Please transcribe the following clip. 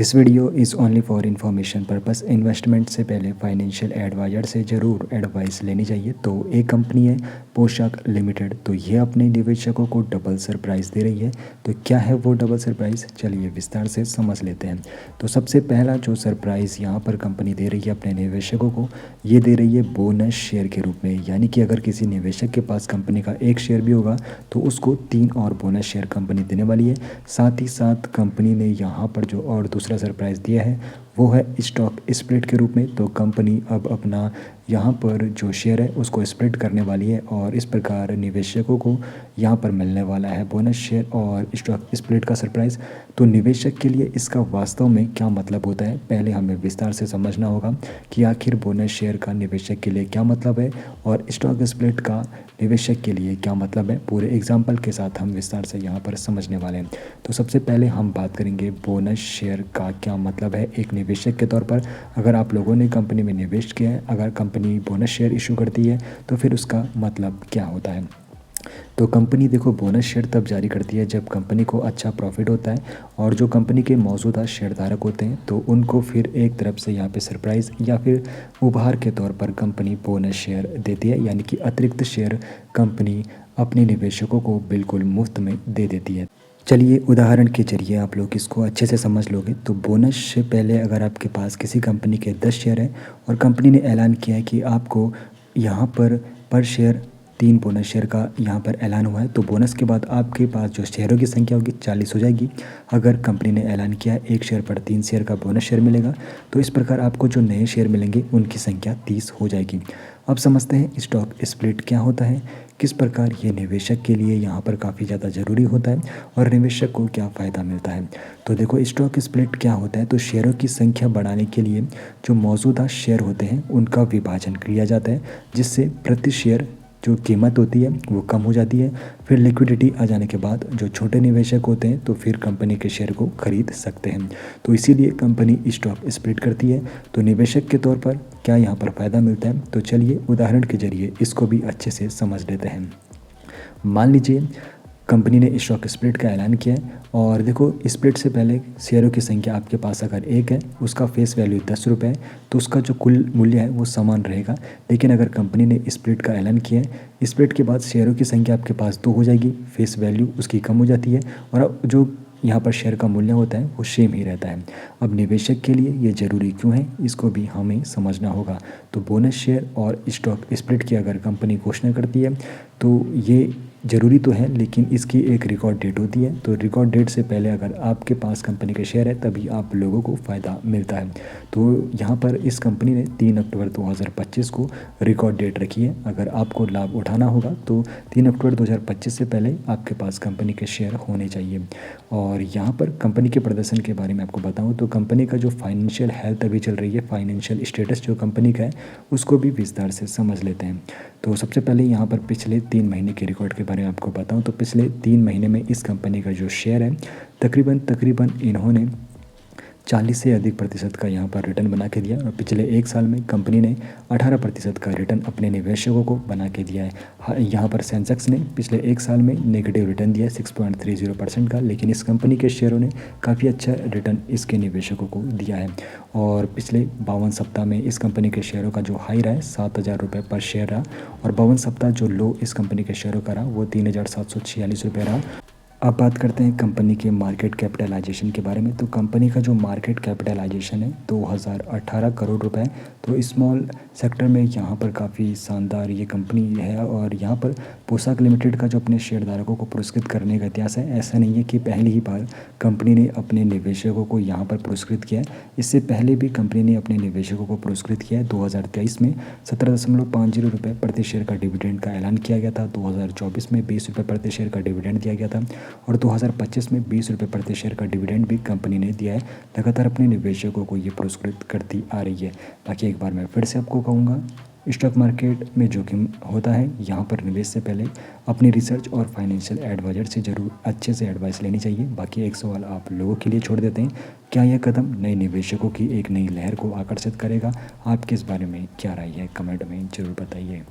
This video is only for information purpose. Investment से पहले financial adviser से ज़रूर एडवाइस लेनी चाहिए। तो एक कंपनी है पोशाक लिमिटेड, तो ये अपने निवेशकों को डबल सरप्राइज़ दे रही है। तो क्या है वो डबल सरप्राइज़, चलिए विस्तार से समझ लेते हैं। तो सबसे पहला जो सरप्राइज़ यहाँ पर कंपनी दे रही है अपने निवेशकों को, ये दे रही है बोनस शेयर के रूप में। यानी कि अगर किसी निवेशक के पास कंपनी का एक शेयर भी होगा तो उसको 3 और बोनस शेयर कंपनी देने वाली है। साथ ही साथ कंपनी ने यहाँ पर जो और दूसरा सरप्राइज़ दिया है वो है स्टॉक स्प्लिट के रूप में। तो कंपनी अब अपना यहाँ पर जो शेयर है उसको स्प्लिट करने वाली है और इस प्रकार निवेशकों को यहाँ पर मिलने वाला है बोनस शेयर और स्टॉक स्प्लिट का सरप्राइज़। तो निवेशक के लिए इसका वास्तव में क्या मतलब होता है, पहले हमें विस्तार से समझना होगा कि आखिर बोनस शेयर का निवेशक के लिए क्या मतलब है और स्टॉक स्प्लिट का निवेशक के लिए क्या मतलब है। पूरे एग्जाम्पल के साथ हम विस्तार से यहाँ पर समझने वाले हैं। तो सबसे पहले हम बात करेंगे बोनस शेयर का क्या मतलब है एक निवेशक के तौर पर। अगर आप लोगों ने कंपनी में निवेश किया है, अगर कंपनी बोनस शेयर इशू करती है तो फिर उसका मतलब क्या होता है। तो कंपनी देखो बोनस शेयर तब जारी करती है जब कंपनी को अच्छा प्रॉफिट होता है और जो कंपनी के मौजूदा शेयरधारक होते हैं तो उनको फिर एक तरफ से यहाँ पे सरप्राइज़ या फिर उपहार के तौर पर कंपनी बोनस शेयर देती है। यानी कि अतिरिक्त शेयर कंपनी अपने निवेशकों को बिल्कुल मुफ्त में दे देती है। चलिए उदाहरण के जरिए आप लोग इसको अच्छे से समझ लोगे। तो बोनस से पहले अगर आपके पास किसी कंपनी के 10 शेयर हैं और कंपनी ने ऐलान किया है कि आपको यहाँ पर शेयर 3 बोनस शेयर का यहाँ पर ऐलान हुआ है, तो बोनस के बाद आपके पास जो शेयरों की संख्या होगी 40 हो जाएगी। अगर कंपनी ने ऐलान किया है 1 शेयर पर 3 शेयर का बोनस शेयर मिलेगा, तो इस प्रकार आपको जो नए शेयर मिलेंगे उनकी संख्या 30 हो जाएगी। अब समझते हैं स्टॉक स्प्लिट क्या होता है, किस प्रकार ये निवेशक के लिए यहाँ पर काफ़ी ज़्यादा ज़रूरी होता है और निवेशक को क्या फ़ायदा मिलता है। तो देखो स्टॉक स्प्लिट क्या होता है, तो शेयरों की संख्या बढ़ाने के लिए जो मौजूदा शेयर होते हैं उनका विभाजन किया जाता है, जिससे प्रति शेयर जो कीमत होती है वो कम हो जाती है। फिर लिक्विडिटी आ जाने के बाद जो छोटे निवेशक होते हैं तो फिर कंपनी के शेयर को खरीद सकते हैं। तो इसीलिए कंपनी स्टॉक स्प्लिट करती है। तो निवेशक के तौर पर क्या यहाँ पर फ़ायदा मिलता है, तो चलिए उदाहरण के जरिए इसको भी अच्छे से समझ लेते हैं। मान लीजिए कंपनी ने स्टॉक स्प्लिट का ऐलान किया है और देखो स्प्लिट से पहले शेयरों की संख्या आपके पास अगर 1 है, उसका फेस वैल्यू 10 रुपये है, तो उसका जो कुल मूल्य है वो समान रहेगा। लेकिन अगर कंपनी ने स्प्लिट का ऐलान किया है, स्प्लिट के बाद शेयरों की संख्या आपके पास 2 हो जाएगी, फेस वैल्यू उसकी कम हो जाती है और अब जो यहाँ पर शेयर का मूल्य होता है वो सेम ही रहता है। अब निवेशक के लिए ये ज़रूरी क्यों है, इसको भी हमें समझना होगा। तो बोनस शेयर और स्टॉक स्प्लिट की अगर कंपनी घोषणा करती है तो ये ज़रूरी तो है, लेकिन इसकी एक रिकॉर्ड डेट होती है। तो रिकॉर्ड डेट से पहले अगर आपके पास कंपनी के शेयर है तभी आप लोगों को फ़ायदा मिलता है। तो यहाँ पर इस कंपनी ने 3 अक्टूबर 2025 को रिकॉर्ड डेट रखी है। अगर आपको लाभ उठाना होगा तो 3 अक्टूबर 2025 से पहले आपके पास कंपनी के शेयर होने चाहिए। और यहाँ पर कंपनी के प्रदर्शन के बारे में आपको बताऊँ तो कंपनी का जो फाइनेंशियल हेल्थ अभी चल रही है, फाइनेंशियल स्टेटस जो कंपनी का है उसको भी विस्तार से समझ लेते हैं। तो सबसे पहले यहाँ पर पिछले 3 महीने के रिकॉर्ड के बारे में आपको बताऊं तो पिछले 3 महीने में इस कंपनी का जो शेयर है तकरीबन इन्होंने 40 से अधिक प्रतिशत का यहाँ पर रिटर्न बना के दिया और पिछले 1 साल में कंपनी ने 18% का रिटर्न अपने निवेशकों को बना के दिया है। यहाँ पर सेंसेक्स ने पिछले 1 साल में नेगेटिव रिटर्न दिया है 6.30% का, लेकिन इस कंपनी के शेयरों ने काफ़ी अच्छा रिटर्न इसके निवेशकों को दिया है। और पिछले 52 सप्ताह में इस कंपनी के शेयरों का जो हाई रहा है 7,000 रुपये पर शेयर रहा और 52 सप्ताह जो लो इस कंपनी के शेयरों का रहा वो 3,746 रुपये रहा। अब बात करते हैं कंपनी के मार्केट कैपिटलाइजेशन के बारे में। तो कंपनी का जो मार्केट कैपिटलाइजेशन है 2018 करोड़ रुपए। तो स्मॉल सेक्टर में यहाँ पर काफ़ी शानदार ये कंपनी है और यहाँ पर पोशाक लिमिटेड का जो अपने शेयरधारकों को पुरस्कृत करने का इतिहास है। ऐसा नहीं है कि पहली ही बार कंपनी ने अपने निवेशकों को यहाँ पर पुरस्कृत किया है, इससे पहले भी कंपनी ने अपने निवेशकों को पुरस्कृत किया है। 2023 में 17.50 रुपये प्रति शेयर का डिविडेंड का ऐलान किया गया था। 2024 में 20 रुपये प्रति शेयर का डिविडेंड दिया गया था और 2025 में 20 रुपये प्रति शेयर का डिविडेंड भी कंपनी ने दिया है। लगातार अपने निवेशकों को ये पुरस्कृत करती आ रही है। बाकी एक बार मैं फिर से आपको कहूँगा, स्टॉक मार्केट में जोखिम होता है, यहाँ पर निवेश से पहले अपनी रिसर्च और फाइनेंशियल एडवाइजर से ज़रूर अच्छे से एडवाइस लेनी चाहिए। बाकी एक सवाल आप लोगों के लिए छोड़ देते हैं, क्या यह कदम नए निवेशकों की एक नई लहर को आकर्षित करेगा? आपके इस बारे में क्या राय है, कमेंट में ज़रूर बताइए।